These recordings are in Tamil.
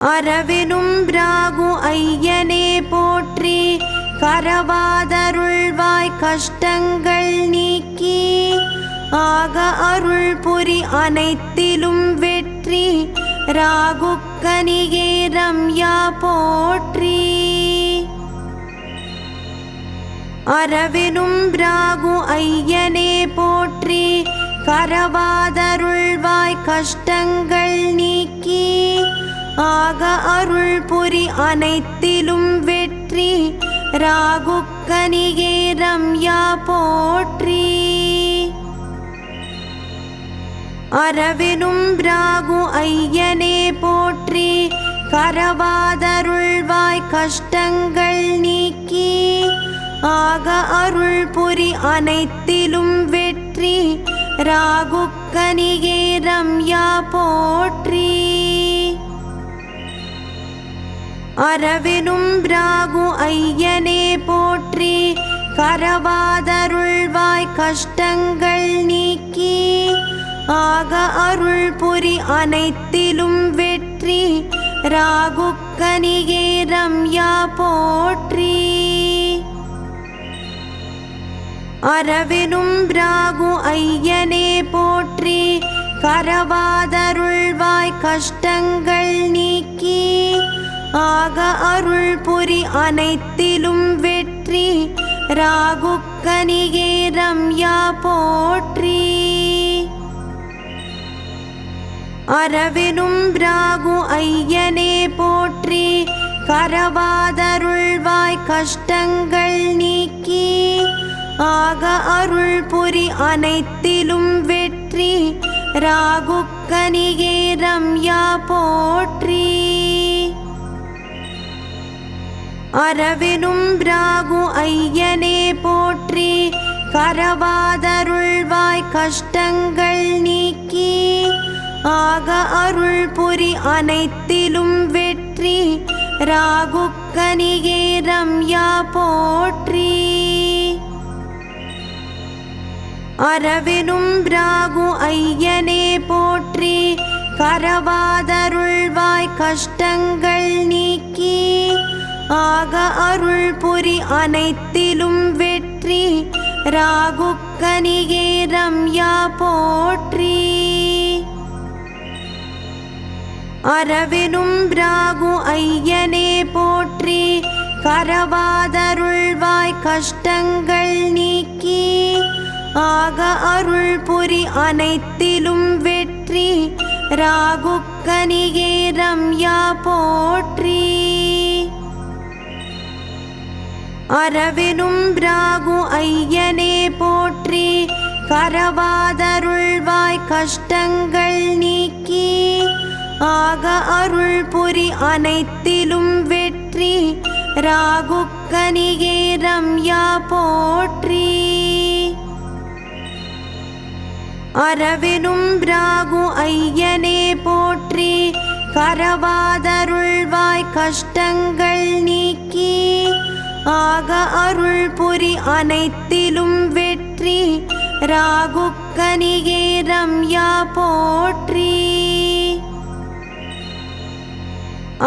அரவெனும் ராகு ஐயனே போற்றி. கரவாதருள்வாய் கஷ்டங்கள் நீக்கி ஆக அருள் புரி அனைத்திலும் வெற்றி. ராகுக்கனியே ரம்யா போற்றி. அரவெனும் ராகு ஐயனே போற்றி. கரவாதருள்வாய் கஷ்டங்கள் நீக்கி ஆக அருள் புரி அனைத்திலும் வெற்றி. ராகுக்கனியே ரம்யா போற்றி. அரவெனும் ராகு ஐயனே போற்றி. கரவாதருள்வாய் கஷ்டங்கள் நீக்கி ஆக அருள் புரி அனைத்திலும் வெற்றி. ராகுக்கனியே ரம்யா போற்றி. அரவெனும் ராகு ஐயனே போற்றி. கரவாதருள்வாய் கஷ்டங்கள் நீக்கி ஆக அருள் புரி அனைத்திலும் வெற்றி. ராகுக்கனியே ரம்யா போற்றி. அரவெனும் ராகு ஐயனே போற்றி. கரவாதருள்வாய் கஷ்டங்கள் நீக்கி ஆக அருள் புரி அனைத்திலும் வெற்றி. ராகுக்கனியே ரம்யா போற்றி. அரவெனும் ராகு ஐயனே போற்றி. கரவாதருள்வாய் கஷ்டங்கள் நீக்கி ஆக அருள் புரி அனைத்திலும் வெற்றி. ராகுக்கனியே ரம்யா போற்றி. அரவெனும் ராகு ஐயனே போற்றி. கரவாதருள்வாய் கஷ்டங்கள் நீக்கி ஆக அருள் புரி அனைத்திலும் வெற்றி. ராகுக்கனியே ரம்யா போற்றி. அரவெனும் ராகு ஐயனே போற்றி. கரவாதருள்வாய் கஷ்டங்கள் நீக்கி ஆக அருள் புரி அனைத்திலும் வெற்றி. ராகுக்கனியே ரம்யா போற்றி. அரவெனும் ராகு ஐயனே போற்றி. கரவாதருள்வாய் கஷ்டங்கள் நீக்கி ஆக அருள் புரி அனைத்திலும் வெற்றி. ராகுக்கனியே ரம்யா போற்றி. அரவெனும் ராகு ஐயனே போற்றி. கரவாதருள்வாய் கஷ்டங்கள் நீக்கி ஆக அருள் புரி அனைத்திலும் வெற்றி. ராகுக்கனியே ரம்யா போற்றி. அரவெனும் ராகு ஐயனே போற்றி. கரவாதருள்வாய் கஷ்டங்கள் நீக்கி ஆக அருள் புரி அனைத்திலும் வெற்றி. ராகுக்கனியே ரம்யா போற்றி.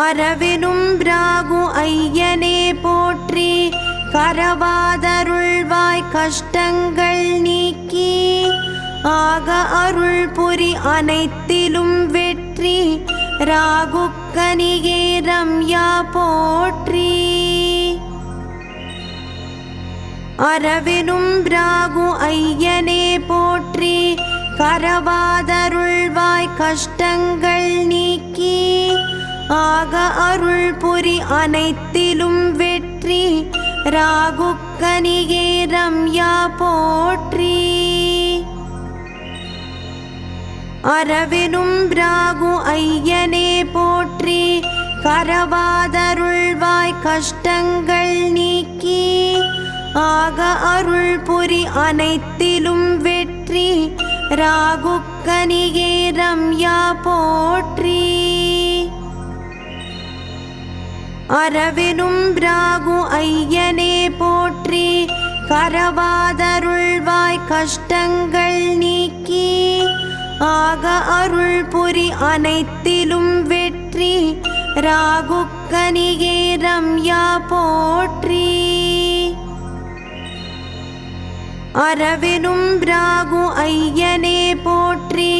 அரவெனும் ராகு ஐயனே போற்றி. கரவாதருள்வாய் கஷ்டங்கள் நீக்கி ஆக அருள் புரி அனைத்திலும் வெற்றி. ராகுக்கனியே ரம்யா போற்றி. அரவெனும் ராகு ஐயனே போற்றி. கரவாதருள்வாய் கஷ்டங்கள் நீக்கி ஆக அருள் புரி அனைத்திலும் வெற்றி. ராகுக்கனியே ரம்யா போற்றி. அரவெனும் ராகு ஐயனே போற்றி. கரவாதருள்வாய் கஷ்டங்கள் நீக்கி ஆக அருள் புரி அனைத்திலும் வெற்றி. ராகுக்கனியே ரம்யா போற்றி. அரவெனும் ராகு ஐயனே போற்றி. கரவாதருள்வாய் கஷ்டங்கள் நீக்கி ஆக அருள் புரி அனைத்திலும் வெற்றி. ராகுக்கனிகே ரம்யா போற்றி. அரவெனும் ராகு ஐயனே போற்றி.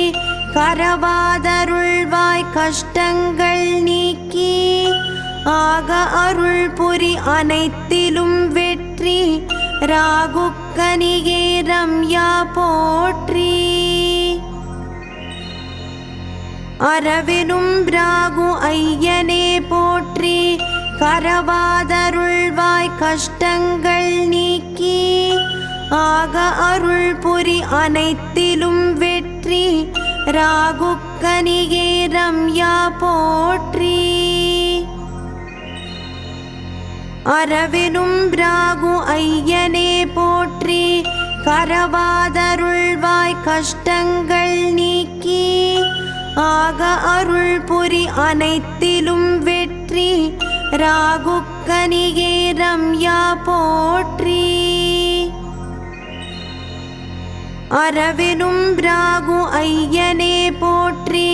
கரவாதருள்வாய் கஷ்டங்கள் நீக்கி ஆக அருள் புரி அனைத்திலும் வெற்றி. ராகுக்கனிகே ரம்யா போற்றி. அரவெனும் ராகு ஐயனே போற்றி. கரவாதருள்வாய் கஷ்டங்கள் நீக்கி ஆக அருள் புரி அனைத்திலும் வெற்றி. ராகுக்கனிகே ரம்யா போற்றி. அரவெனும் ராகு ஐயனே போற்றி. கரவாதருள்வாய் கஷ்டங்கள் நீக்கி ஆக அருள் புரி அனைத்திலும் வெற்றி. ராகுக்கனிகே ரம்யா போற்றி. அரவெனும் ராகு ஐயனே போற்றி.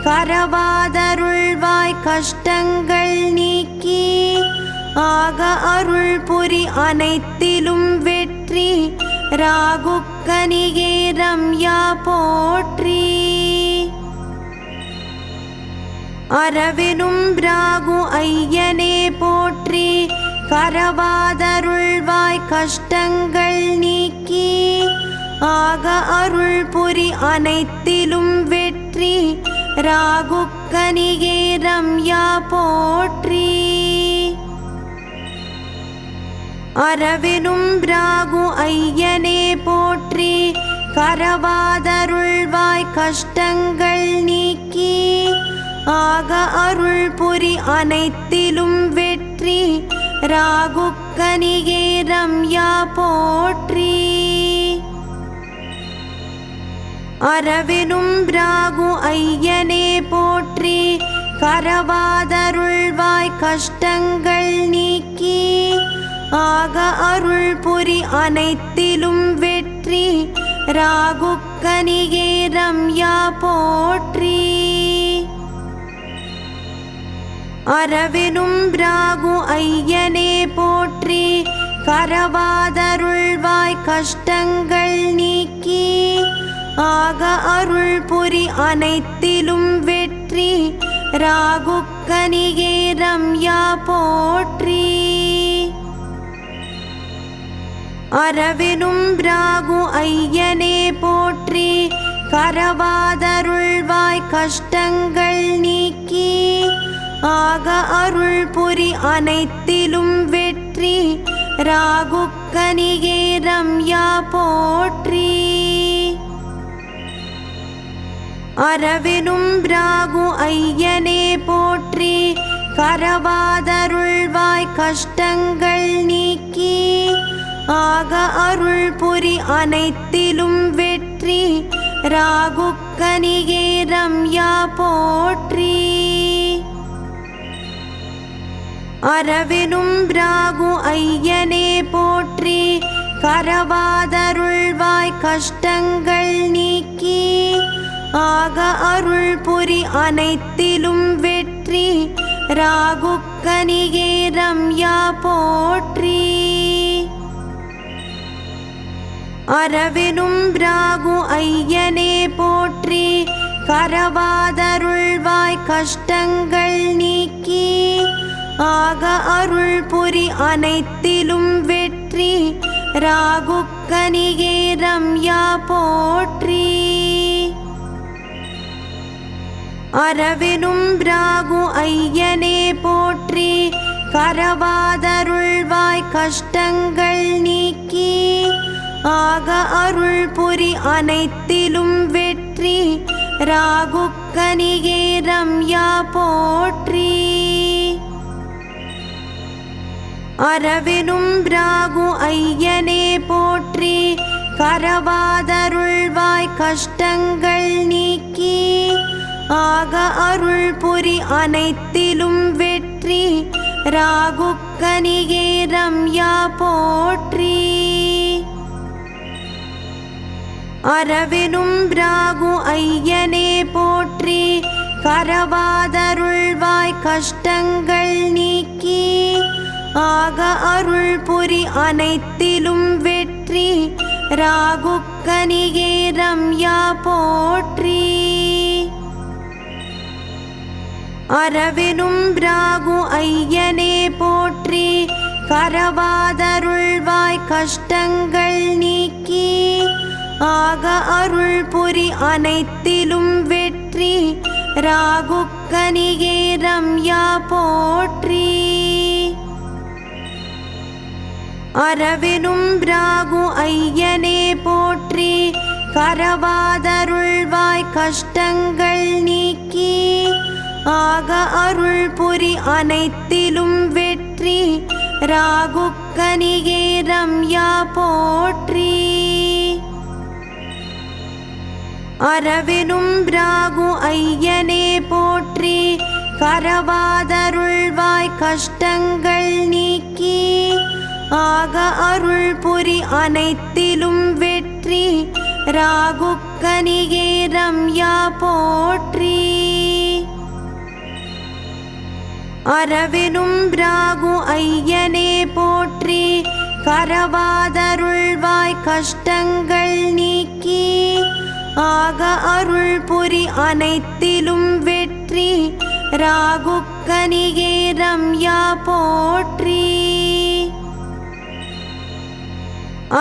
கரவாதருள்வாய் கஷ்டங்கள் நீக்கி ஆக அருள் புரி அனைத்திலும் வெற்றி. ராகுக்கனிகே ரம்யா போற்றி. அரவெனும் ராகு ஐயனே போற்றி. கரவாதருள்வாய் கஷ்டங்கள் நீக்கி ஆக அருள் புரி அனைத்திலும் வெற்றி. ராகுக்கனிகே ரம்யா போற்றி. அரவெனும் ராகு ஐயனே போற்றி. கரவாதருள்வாய் கஷ்டங்கள் நீக்கி ஆக அருள் புரி அனைத்திலும் வெற்றி. ராகுக்கனிகே ரம்யா போற்றி. அரவெனும் ராகு ஐயனே போற்றி. கரவாதருள்வாய் கஷ்டங்கள் நீக்கி ஆக அருள் புரி அனைத்திலும் வெற்றி. ராகுக்கனிகே ரம்யா போற்றி. அரவெனும் ராகு ஐயனே போற்றி. கரவாதருள்வாய் கஷ்டங்கள் நீக்கி ஆக அருள் புரி அனைத்திலும் வெற்றி. ராகுக்கனிகே ரம்யா போற்றி. அரவெனும் ராகு ஐயனே போற்றி. கரவாதருள்வாய் கஷ்டங்கள் நீக்கி ஆக அருள் புரி அனைத்திலும் வெற்றி. ராகுக்கனிகே ரம்யா போற்றி. அரவெனும் ராகு ஐயனே போற்றி. கரவாதருள்வாய் கஷ்டங்கள் நீக்கி ஆக அருள் புரி அனைத்திலும் வெற்றி. ராகுக்கனிகே ரம்யா போற்றி. அரவெனும் ராகு ஐயனே போற்றி. கரவாதருள்வாய் கஷ்டங்கள் நீக்கி ஆக அருள் புரி அனைத்திலும் வெற்றி. ராகுக்கனிகே ரம்யா போற்றி. அரவெனும் ராகு ஐயனே போற்றி. கரவாதருள்வாய் கஷ்டங்கள் நீக்கி ஆக அருள் புரி அனைத்திலும் வெற்றி. ராகுக்கனிகே ரம்யா போற்றி. அரவெனும் ராகு ஐயனே போற்றி. கரவாதருள்வாய் கஷ்டங்கள் நீக்கி ஆக அருள் புரி அனைத்திலும் வெற்றி. ராகுக்கனிகே ரம்யா போற்றி. அரவெனும் ராகு ஐயனே போற்றி. கரவாதருள்வாய் கஷ்டங்கள் நீக்கி ஆக அருள் புரி அனைத்திலும் வெற்றி. ராகுக்கனிகே ரம்யா போற்றி. அரவெனும் ராகு ஐயனே போற்றி. கரவாதருள்வாய் கஷ்டங்கள் நீக்கி ஆக அருள் புரி அனைத்திலும் வெற்றி ராகுக்கனியே ரம்யா போற்றி. அரவெனும் ராகு ஐயனே போற்றி கரவாதருள்வாய் கஷ்டங்கள் நீக்கி ஆக அருள் புரி அனைத்திலும் வெற்றி ராகுக்கனியே ரம்யா போற்றி. அரவெனும் ராகு ஐயனே போற்றி கரவாதருள்வாய் கஷ்டங்கள் நீக்கி ஆக அருள் புரி அனைத்திலும் வெற்றி ராகுக்கனியே ரம்யா போற்றி. அரவெனும் ராகு ஐயனே போற்றி கரவாதருள்வாய் கஷ்டங்கள் நீக்கி ஆக அருள் புரி அனைத்திலும் வெற்றி ராகுக்கனியே ரம்யா போற்றி. அரவெனும் ராகு ஐயனே போற்றி கரவாதருள்வாய் கஷ்டங்கள் நீக்கி ஆக அருள் புரி அனைத்திலும் வெற்றி ராகுக்கனியே ரம்யா போற்றி.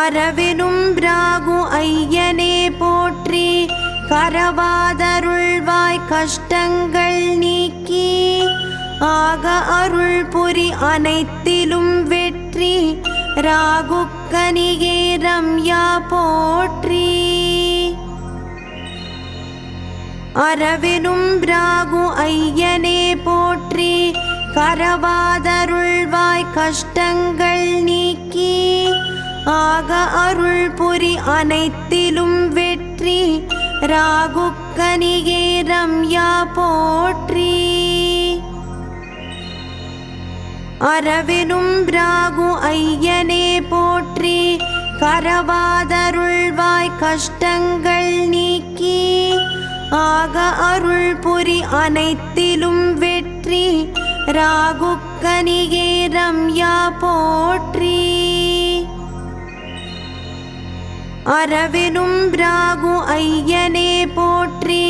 அரவெனும் ராகு ஐயனே போற்றி கரவாதருள்வாய் கஷ்டங்கள் நீக்கி ஆக அருள் புரி அனைத்திலும் வெற்றி ராகுக்கனியே ரம்யா போற்றி. அரவெனும் ராகு ஐயனே போற்றி கரவாதருள்வாய் கஷ்டங்கள் நீக்கி ஆக அருள் புரி அனைத்திலும் வெற்றி ராகுக்கனியே ரம்யா போற்றி. அரவெனும் ராகு ஐயனே போற்றி கரவாதருள்வாய் கஷ்டங்கள் நீக்கி ஆக அருள் புரி அனைத்திலும் வெற்றி ராகுக்கனியே ரம்யா போற்றி. அரவெனும் ராகு ஐயனே போற்றி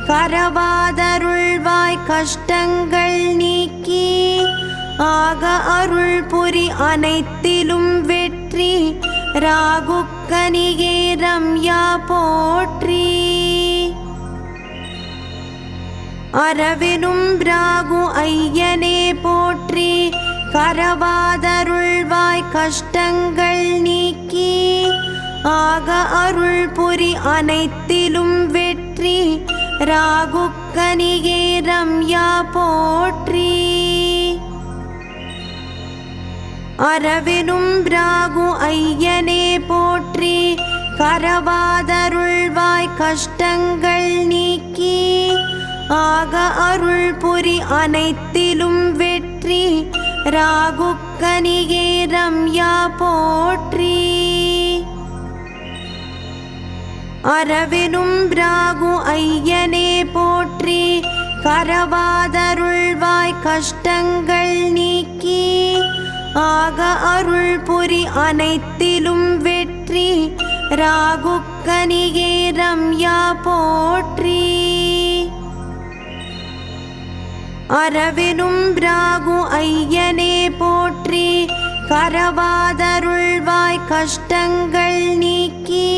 கரவாதருள்வாய் கஷ்டங்கள் நீக்கி ஆக அருள் புரி அனைத்திலும் வெற்றி ராகுக்கனியே ரம்யா போற்றி. அரவெனும் ராகு ஐயனே போற்றி கரவாதருள்வாய் கஷ்டங்கள் நீக்கி ஆக அருள் புரி அனைத்திலும் வெற்றி ராகுக்கனியே ரம்யா போற்றி. அரவெனும் ராகு ஐயனே போற்றி கரவாதருள்வாய் கஷ்டங்கள் நீக்கி ஆக அருள் புரி அனைத்திலும் வெற்றி ராகுக்கனியே ரம்யா போற்றி. அரவெனும் ராகு ஐயனே போற்றி கரவாதருள்வாய் கஷ்டங்கள் நீக்கி ஆக அருள் புரி அனைத்திலும் வெற்றி ராகுக்கனியே ரம்யா போற்றி. அரவெனும் ராகு ஐயனே போற்றி கரவாதருள்வாய் கஷ்டங்கள் நீக்கி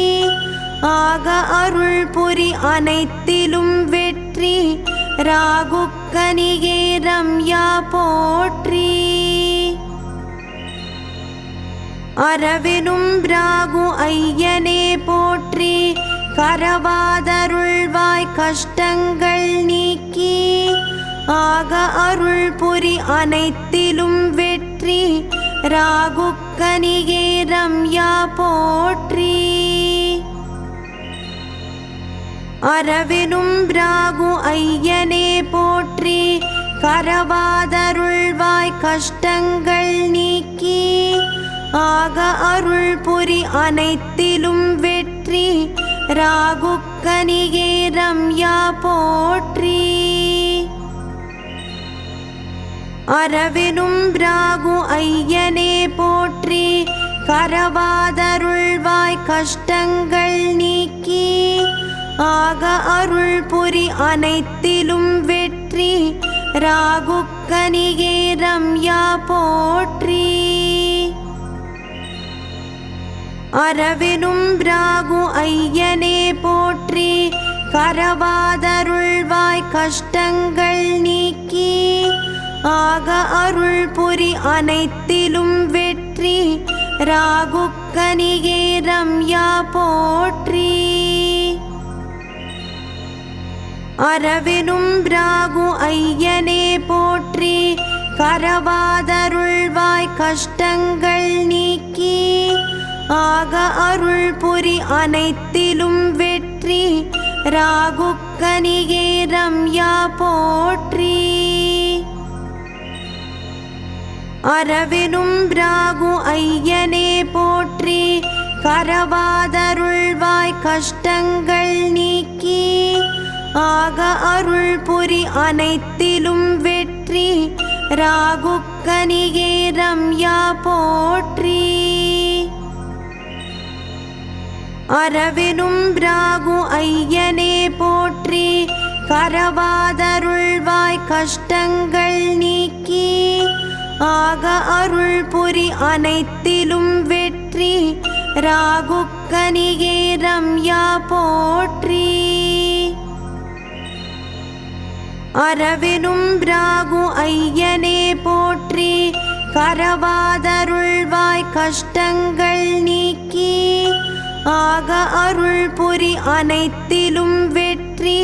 ஆக அருள் புரி அனைத்திலும் வெற்றி ராகுக்கனியே ரம்யா போற்றி. அரவெனும் ராகு ஐயனே போற்றி கரவாதருள்வாய் கஷ்டங்கள் நீக்கி ஆக அருள் புரி அனைத்திலும் வெற்றி ராகுக்கனியே ரம்யா போற்றி. அரவெனும் ராகு ஐயனே போற்றி கரவாதருள்வாய் கஷ்டங்கள் நீக்கி ஆக அருள் புரி அனைத்திலும் வெற்றி ராகுக்கனியே ரம்யா போற்றி. அரவெனும் ராகு ஐயனே போற்றி. கரவாதருள்வாய் கஷ்டங்கள் நீக்கி ஆக அருள் புரி அனைத்திலும் வெற்றி. ராகுக்கனியே ரம்யா போற்றி. அரவெனும் ராகு ஐயனே போற்றி. கரவாதருள்வாய் கஷ்டங்கள் நீக்கி ஆக அருள் புரி அனைத்திலும் வெற்றி. ராகுக்கனியே ரம்யா போற்றி. அரவெனும் ராகு ஐயனே போற்றி. கரவாதருள்வாய் கஷ்டங்கள் நீக்கி ஆக அருள் புரி அனைத்திலும் வெற்றி. ராகுக்கனியே ரம்யா போற்றி. அரவெனும் ராகு ஐயனே போற்றி. கரவாதருள்வாய் கஷ்டங்கள் நீக்கி ஆக அருள் புரி அனைத்திலும் வெற்றி. ராகுக்கனியே ரம்யா போற்றி. அரவெனும் ராகு ஐயனே போற்றி. கரவாதருள்வாய் கஷ்டங்கள் நீக்கி ஆக அருள் புரி அனைத்திலும் வெற்றி. ராகுக்கனியே ரம்யா போற்றி. அரவெனும் ராகு ஐயனே போற்றி. கரவாதருள்வாய் கஷ்டங்கள் நீக்கி ஆக அருள் புரி அனைத்திலும் வெற்றி.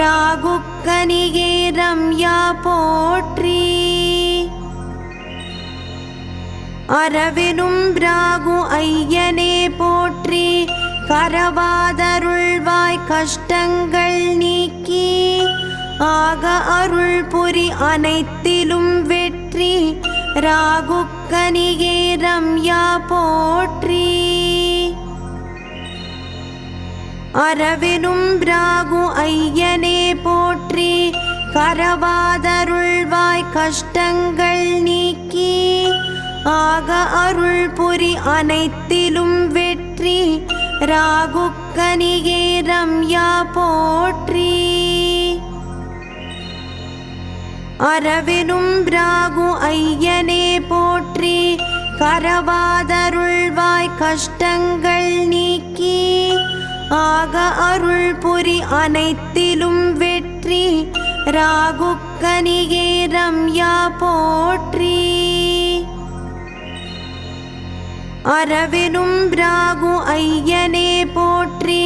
ராகுக்கனியே ரம்யா போற்றி. அரவெனும் ராகு ஐயனே போற்றி. கரவாதருள்வாய் கஷ்டங்கள் நீக்கி ஆக அருள் புரி அனைத்திலும் வெற்றி. ராகுக்கனியே ரம்யா போற்றி. அரவெனும் ராகு ஐயனே போற்றி. கரவாதருள்வாய் கஷ்டங்கள் நீக்கி ஆக அருள் புரி அனைத்திலும் வெற்றி. ராகுக்கனியே ரம்யா போற்றி. அரவெனும் ராகு ஐயனே போற்றி. கரவாதருள்வாய் கஷ்டங்கள் நீக்கி ஆக அருள் புரி அனைத்திலும் வெற்றி. ராகுக்கனியே ரம்யா போற்றி. அரவெனும் ராகு ஐயனே போற்றி.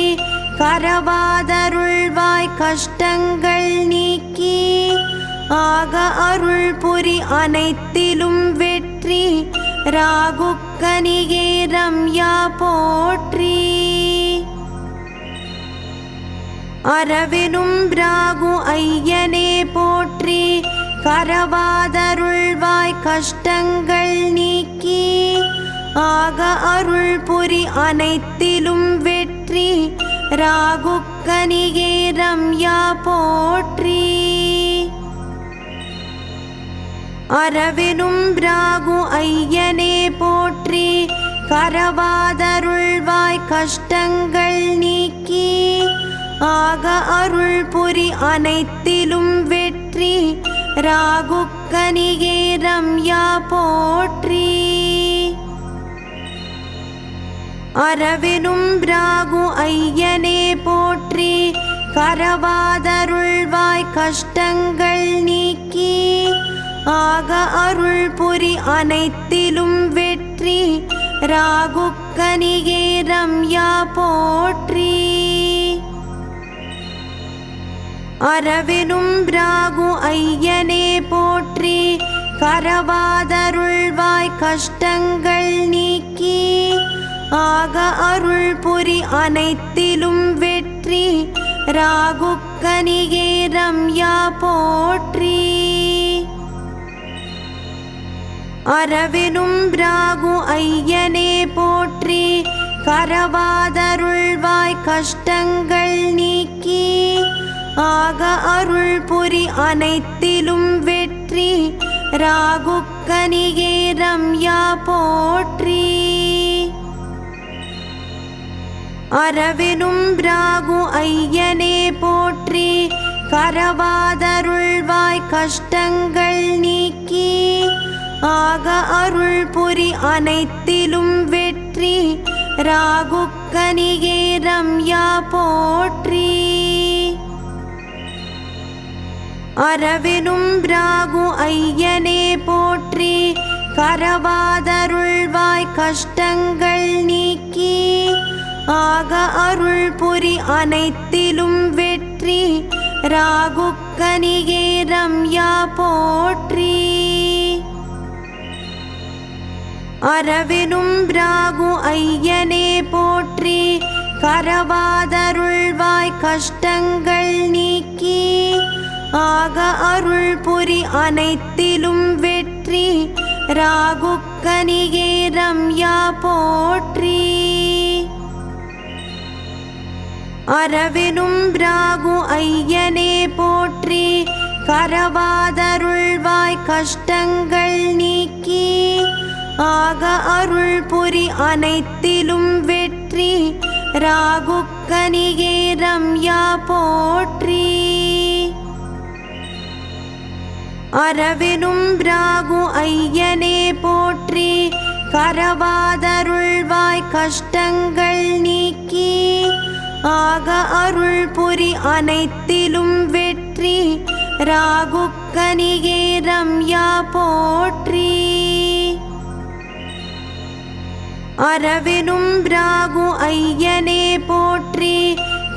கரவாதருள்வாய் கஷ்டங்கள் நீக்கி ஆக அருள் புரி அனைத்திலும் வெற்றி. ராகுக்கனியே ரம்யா போற்றி. அரவெனும் ராகு ஐயனே போற்றி. கரவாதருள்வாய் கஷ்டங்கள் நீக்கி ஆக அருள் புரி அனைத்திலும் வெற்றி. ராகுக்கனியே ரம்யா போற்றி. அரவெனும் ராகு ஐயனே போற்றி. கரவாதருள்வாய் கஷ்டங்கள் நீக்கி ஆக அருள் புரி அனைத்திலும் வெற்றி. ராகுக்கனியே ரம்யா போற்றி. அரவெனும் ராகு ஐயனே போற்றி. கரவாதருள்வாய் கஷ்டங்கள் நீக்கி ஆக அருள் புரி அனைத்திலும் வெற்றி. ராகுக்கனியே ரம்யா போற்றி. அரவெனும் ராகு ஐயனே போற்றி. கரவாதருள்வாய் கஷ்டங்கள் நீக்கி ஆக அருள் புரி அனைத்திலும் வெற்றி. ராகுக்கனியே ரம்யா போற்றி. அரவெனும் ராகு ஐயனே போற்றி. கரவாதருள்வாய் கஷ்டங்கள் நீக்கி ஆக அருள் புரி அனைத்திலும் வெற்றி. ராகுக்கனிகே ரம்யா போற்றி. அரவெனும் ராகு ஐயனே போற்றி. கரவாதருள்வாய் கஷ்டங்கள் நீக்கி ஆக அருள் புரி அனைத்திலும் வெற்றி. ராகுக்கனிகே ரம்யா போற்றி. அரவெனும் ராகு ஐயனே போற்றி. கரவாதருள்வாய் கஷ்டங்கள் நீக்கி ஆக அருள் புரி அனைத்திலும் வெற்றி. ராகுக்கனிகே ரம்யா போற்றி. அரவெனும் ராகு ஐயனே போற்றி. கரவாதருள்வாய் கஷ்டங்கள் நீக்கி ஆக அருள் புரி அனைத்திலும் வெற்றி. ராகுக்கனிகே ரம்யா போற்றி. அரவெனும் ராகு ஐயனே போற்றி. கரவாதருள்வாய் கஷ்டங்கள் நீக்கி ஆக அருள் புரி அனைத்திலும் வெற்றி. ராகுக்கனிகே ரம்யா போற்றி. அரவெனும் ராகு ஐயனே போற்றி. கரவாதருள்வாய் கஷ்டங்கள் நீக்கி ஆக அருள் புரி அனைத்திலும் வெற்றி. ராகுக்கனிகே ரம்யா போற்றி. அரவெனும் ராகு ஐயனே போற்றி.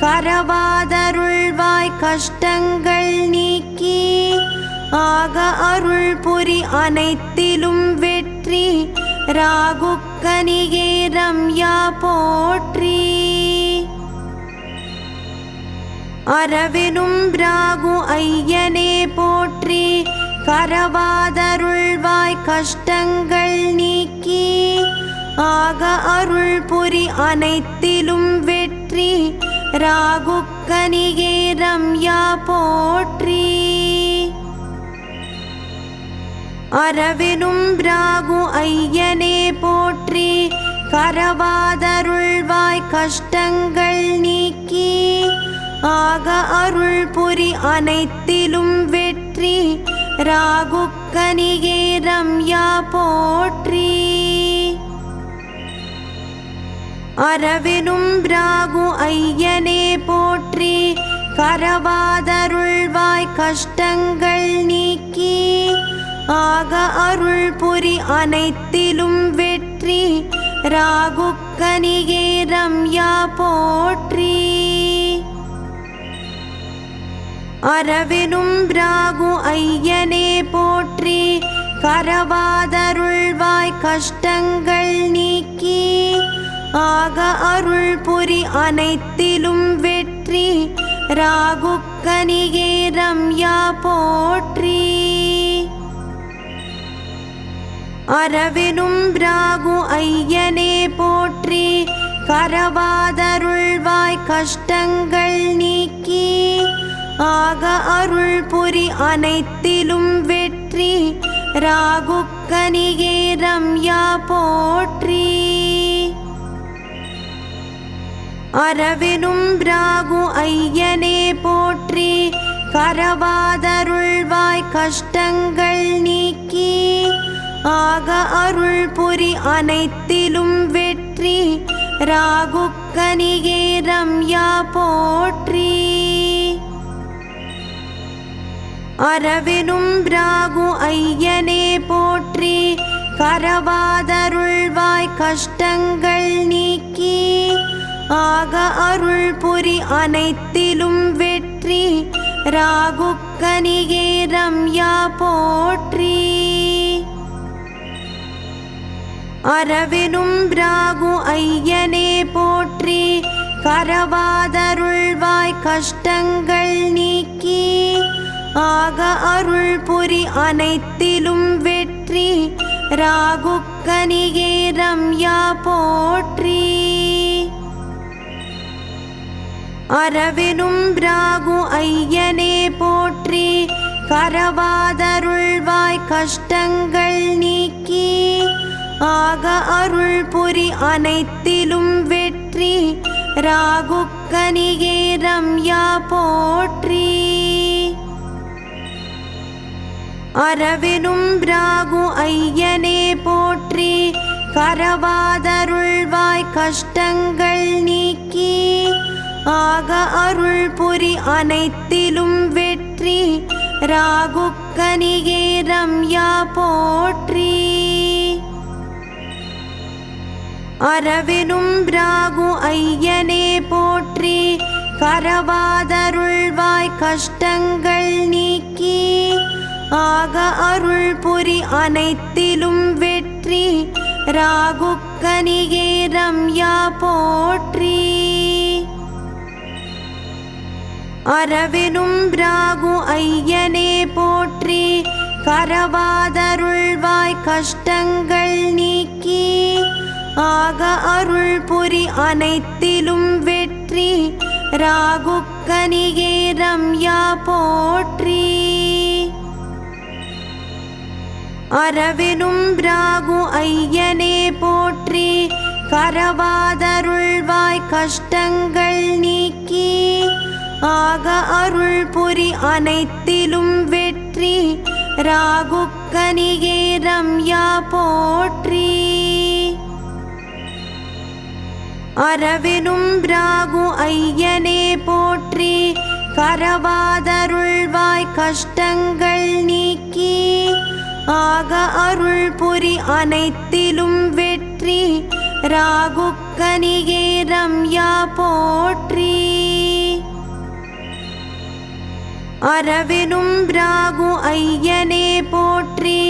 கரவாதருள்வாய் கஷ்டங்கள் நீக்கி ஆக அருள் புரி அனைத்திலும் வெற்றி. ராகுக்கனிகே ரம்யா போற்றி. அரவெனும் ராகு ஐயனே போற்றி. கரவாதருள்வாய் கஷ்டங்கள் நீக்கி ஆக அருள் புரி அனைத்திலும் வெற்றி. ராகுக்கனிகே ரம்யா போற்றி. அரவெனும் ராகு ஐயனே போற்றி. கரவாதருள்வாய் கஷ்டங்கள் நீக்கி ஆக அருள் புரி அனைத்திலும் வெற்றி. ராகுக்கனிகே ரம்யா போற்றி. அரவெனும் ராகு ஐயனே போற்றி. கரவாதருள்வாய் கஷ்டங்கள் நீக்கி ஆக அருள் புரி அனைத்திலும் வெற்றி. ராகுக்கனிகே ரம்யா போற்றி. அரவெனும் ராகு ஐயனே போற்றி. கரவாதருள்வாய் கஷ்டங்கள் நீக்கி ஆக அருள் புரி அனைத்திலும் வெற்றி. ராகுக்கனிகே ரம்யா போற்றி. அரவெனும் ராகு ஐயனே போற்றி. கரவாதருள்வாய் கஷ்டங்கள் நீக்கி ஆக அருள் புரி அனைத்திலும் வெற்றி. ராகுக்கனிகே ரம்யா போற்றி. அரவெனும் ராகு ஐயனே போற்றி. கரவாதருள்வாய் கஷ்டங்கள் நீக்கி ஆக அருள் புரி அனைத்திலும் வெற்றி. ராகுக்கனிகே ரம்யா போற்றி. அரவெனும் ராகு ஐயனே போற்றி. கரவாதருள்வாய் கஷ்டங்கள் நீக்கி ஆக அருள் புரி அனைத்திலும் வெற்றி. ராகுக்கனிகே ரம்யா போற்றி. அரவெனும் ராகு ஐயனே போற்றி. கரவாதருள்வாய் கஷ்டங்கள் நீக்கி ஆக அருள் புரி அனைத்திலும் வெற்றி. ராகுக்கனிகே ரம்யா போற்றி. அரவெனும் ராகு ஐயனே போற்றி. கரவாதருள்வாய் கஷ்டங்கள் நீக்கி ஆக அருள் புரி அனைத்திலும் வெற்றி ராகுக்கனியே ரம்யா போற்றி. அரவெனும் ராகு ஐயனே போற்றி கரவாதருள்வாய் கஷ்டங்கள் நீக்கி ஆக அருள் புரி அனைத்திலும் வெற்றி ராகுக்கனியே ரம்யா போற்றி. அரவெனும் ராகு ஐயனே போற்றி கரவாதருள்வாய் கஷ்டங்கள் நீக்கி ஆக அருள் புரி அனைத்திலும் வெற்றி ராகுக்கனியே ரம்யா போற்றி. அரவெனும் ராகு ஐயனே போற்றி கரவாதருள்வாய் கஷ்டங்கள் நீக்கி ஆக அருள் புரி அனைத்திலும் வெற்றி ராகுக்கனியே ரம்யா போற்றி. அரவெனும் ராகு ஐயனே போற்றி கரவாதருள்வாய் கஷ்டங்கள் நீக்கி ஆக அருள் புரி அனைத்திலும் வெற்றி ராகுக்கனியே ரம்யா போற்றி. அரவெனும் ராகு ஐயனே போற்றி கரவாதருள்வாய் கஷ்டங்கள் நீக்கி ஆக அருள் புரி அனைத்திலும் வெற்றி ராகுக்கனியே ரம்யா போற்றி. அரவெனும் ராகு ஐயனே போற்றி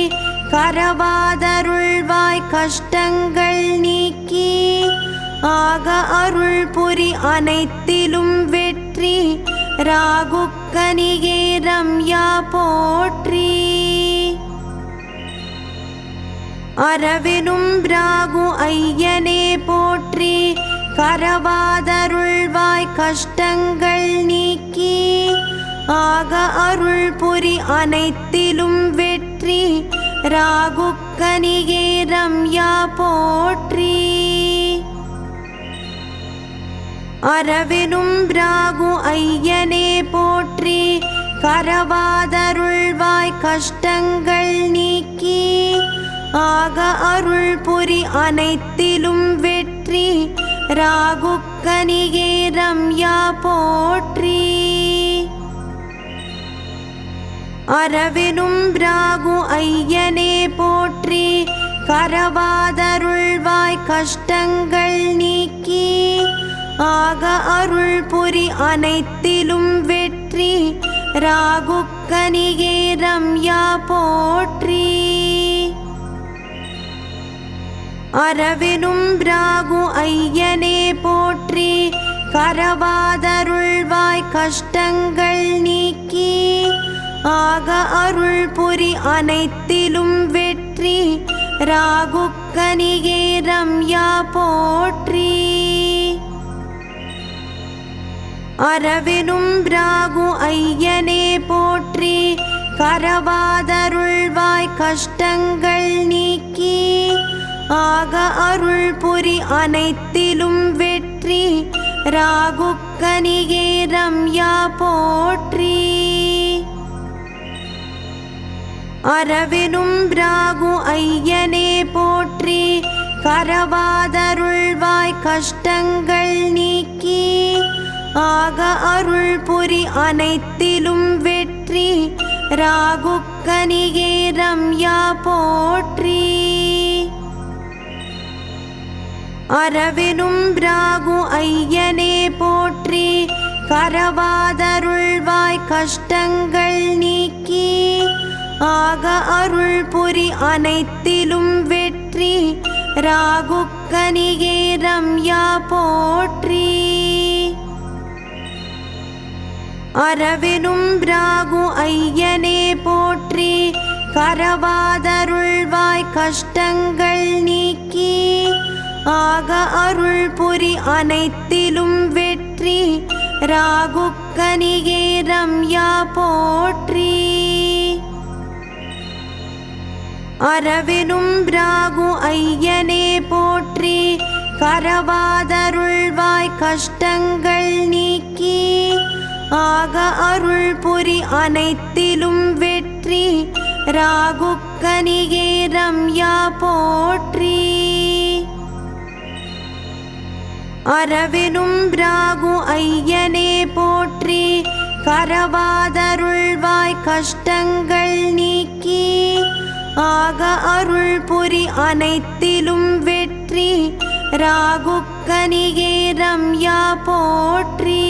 கரவாதருள்வாய் கஷ்டங்கள் நீக்கி ஆக அருள் புரி அனைத்திலும் வெற்றி ராகுக்கனியே ரம்யா போற்றி. அரவெனும் ராகு ஐயனே போற்றி கரவாதருள்வாய் கஷ்டங்கள் நீக்கி ஆக அருள் புரி அனைத்திலும் வெற்றி ராகுக்கனியே ரம்யா போற்றி. அரவெனும் ராகு ஐயனே போற்றி கரவாதருள்வாய் கஷ்டங்கள் நீக்கி ஆக அருள் புரி அனைத்திலும் வெற்றி ராகுக்கனியே ரம்யா போற்றி. அரவெனும் ராகு ஐயனே போற்றி கரவாதருள்வாய் கஷ்டங்கள் நீக்கி ஆக அருள் புரி அனைத்திலும் வெற்றி ராகுக்கனியே ரம்யா போற்றி. அரவெனும் ராகு ஐயனே போற்றி கரவாதருள்வாய் கஷ்டங்கள் நீக்கி ஆக அருள் புரி அனைத்திலும் வெற்றி ராகுக்கனியே ரம்யா போற்றி. அரவெனும் ராகு ஐயனே போற்றி கரவாதருள்வாய் கஷ்டங்கள் நீக்கி ஆக அருள் புரி அனைத்திலும் வெற்றி ராகுக்கனியே ரம்யா போற்றி. அரவெனும் ராகு ஐயனே போற்றி கரவாதருள்வாய் கஷ்டங்கள் நீக்கி ஆக அருள் புரி அனைத்திலும் வெற்றி ராகுக்கனியே ரம்யா போற்றி. அரவெனும் ராகு ஐயனே போற்றி கரவாதருள்வாய் கஷ்டங்கள் நீக்கி ஆக அருள் புரி அனைத்திலும் வெற்றி ராகுக்கனியே ரம்யா போற்றி. அரவெனும் ராகு ஐயனே போற்றி கரவாதருள்வாய் கஷ்டங்கள் நீக்கி ஆக அருள் புரி அனைத்திலும் வெற்றி ராகுக்கனியே ரம்யா போற்றி. அரவினும் ராகு ஐயனே போற்றி. கரவாதருள்வாய் கஷ்டங்கள் நீக்கி ஆக அருள் புரி அனைத்திலும் வெற்றி. ராகுக்கனியே ரம்யா போற்றி. அரவினும் ராகு ஐயனே போற்றி. கரவாதருள்வாய் கஷ்டங்கள் நீக்கி ஆக அருள் புரி அனைத்திலும் வெற்றி. ராகுக்கனியே ரம்யா போற்றி.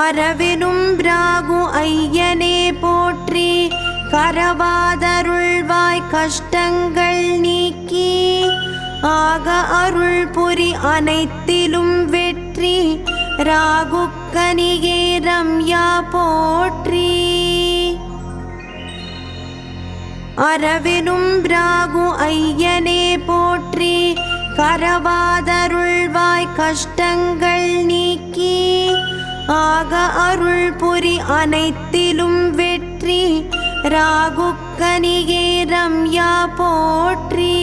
அரவினும் ராகு ஐயனே போற்றி. கரவாதருள்வாய் கஷ்டங்கள் நீக்கி ஆக அருள் புரி அனைத்திலும் வெற்றி. ராகுக்கனியே ரம்யா போற்றி. அரவினும் ராகு ஐயனே போற்றி. கரவாதருள்வாய் கஷ்டங்கள் நீக்கி ஆக அருள் புரி அனைத்திலும் வெற்றி. ராகுக்கனியே ரம்யா போற்றி.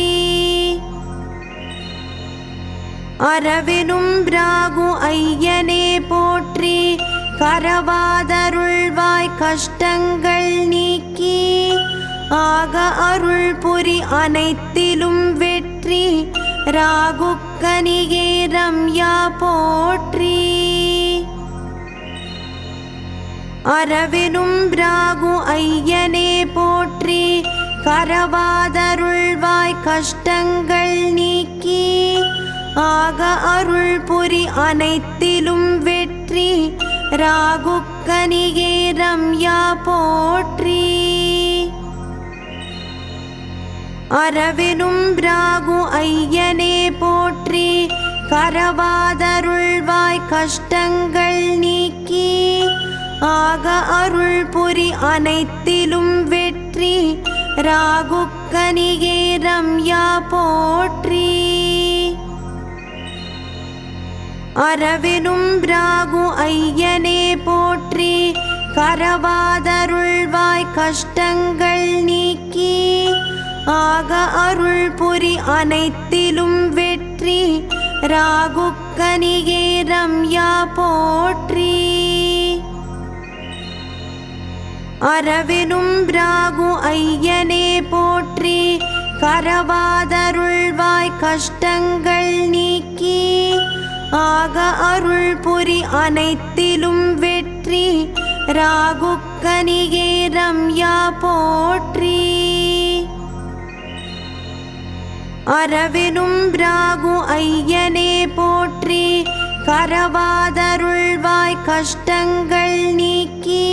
அரவினும் ராகு ஐயனே போற்றி. கரவாதருள்வாய் கஷ்டங்கள் நீக்கி ஆக அருள் புரி அனைத்திலும் வெற்றி. ராகுக்கனியே ரம்யா போற்றி. அரவினும் ராகு ஐயனே போற்றி. கரவாதருள்வாய் கஷ்டங்கள் நீக்கி ஆக அருள் புரி அனைத்திலும் வெற்றி. ராகுக்கனியே ரம்யா போற்றி. அரவினும் ராகு ஐயனே போற்றி. கரவாதருள்வாய் கஷ்டங்கள் நீக்கி ஆக அருள் புரி அனைத்திலும் வெற்றி. ராகுக்கனியே ரம்யா போற்றி. அரவினும் ராகு ஐயனே போற்றி. கரவாதருள்வாய் கஷ்டங்கள் நீக்கி ஆக அருள் புரி அனைத்திலும் வெற்றி. ராகுக்கனியே ரம்யா போற்றி. அரவினும் ராகு ஐயனே போற்றி. கரவாதருள்வாய் கஷ்டங்கள் நீக்கி ஆக அருள் புரி அனைத்திலும் வெற்றி. ராகுக்கனியே ரம்யா போற்றி. அரவினும் ராகு ஐயனே போற்றி. கரவாதருள்வாய் கஷ்டங்கள் நீக்கி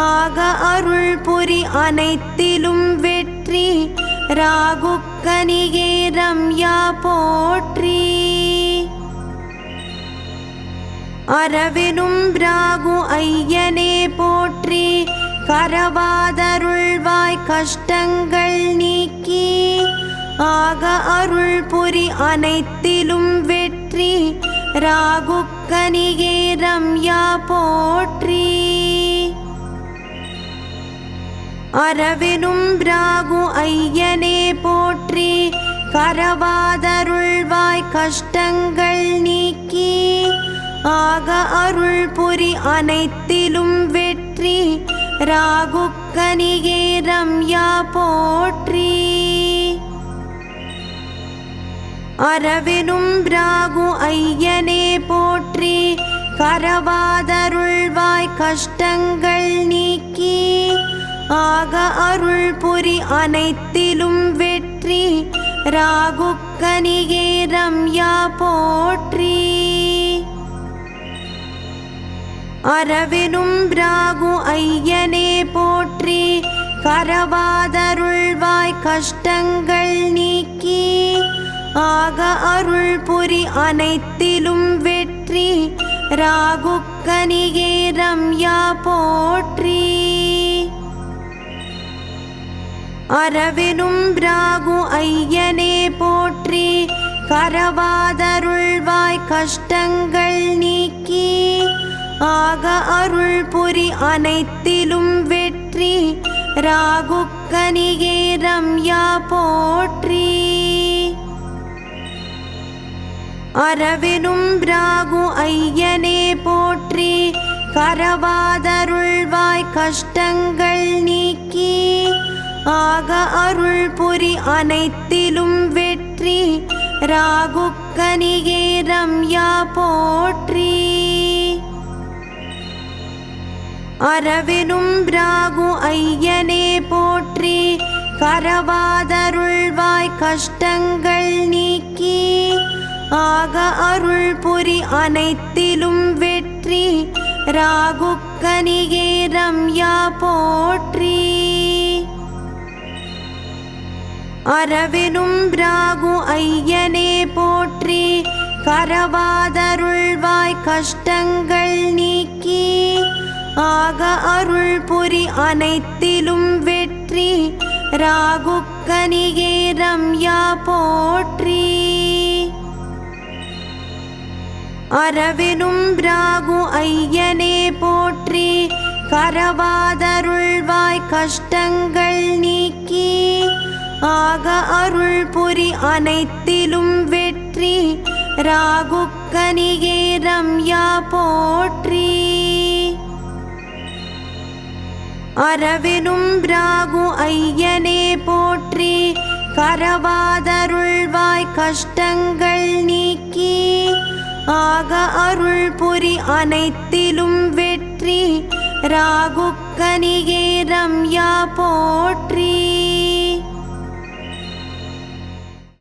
ஆக அருள் புரி அனைத்திலும் வெற்றி. ராகுக்கனியே ரம்யா போற்றி. அரவினும் ராகு ஐயனே போற்றி. கரவாதருள்வாய் கஷ்டங்கள் நீக்கி ஆக அருள் புரி அனைத்திலும் வெற்றி. ராகுக்கனியே ரம்யா போற்றி. அரவினும் ராகு ஐயனே போற்றி. கரவாதருள்வாய் கஷ்டங்கள் நீக்கி ஆக அருள் புரி அனைத்திலும் வெற்றி. ராகுக்கனியே ரம்யா போற்றி. அரவினும் ராகு ஐயனே போற்றி. கரவாதருள்வாய் கஷ்டங்கள் நீக்கி ஆக அருள் புரி அனைத்திலும் வெற்றி. ராகுக்கனியே ரம்யா போற்றி. அரவினும் ராகு ஐயனே போற்றி. கரவாதருள்வாய் கஷ்டங்கள் நீக்கி ஆக அருள் புரி அனைத்திலும் வெற்றி. ராகுக்கனியே ரம்யா போற்றி. அரவினும் ராகு ஐயனே போற்றி. கரவாதருள்வாய் கஷ்டங்கள் நீக்கி ஆக அருள் புரி அனைத்திலும் வெற்றி. ராகுக்கனிகே ரம்யா போற்றி. அரவெனும் ராகு ஐயனே போற்றி. கரவாதருள்வாய் கஷ்டங்கள் நீக்கி ஆக அருள் புரி அனைத்திலும் வெற்றி. ராகுக்கனிகே ரம்யா போற்றி. அரவெனும் ராகு ஐயனே போற்றி. கரவாதருள்வாய் கஷ்டங்கள் நீக்கி ஆக அருள் புரி அனைத்திலும் வெற்றி. ராகுக்கனிகே ரம்யா போற்றி. அரவெனும் ராகு ஐயனே போற்றி. கரவாதருள்வாய் கஷ்டங்கள் நீக்கி ஆக அருள் புரி அனைத்திலும் வெற்றி. ராகுக்கனிகே ரம்யா போற்றி. அரவெனும் ராகு ஐயனே போற்றி. கரவாதருள்வாய் கஷ்டங்கள் நீக்கி ஆக அருள் புரி அனைத்திலும் வெற்றி. ராகுக்கனிகே ரம்யா போற்றி. அரவெனும் ராகு ஐயனே போற்றி. கரவாதருள்வாய் கஷ்டங்கள் நீக்கி ஆக அருள் புரி அனைத்திலும் வெற்றி. ராகுக்கனிகே ரம்யா போற்றி.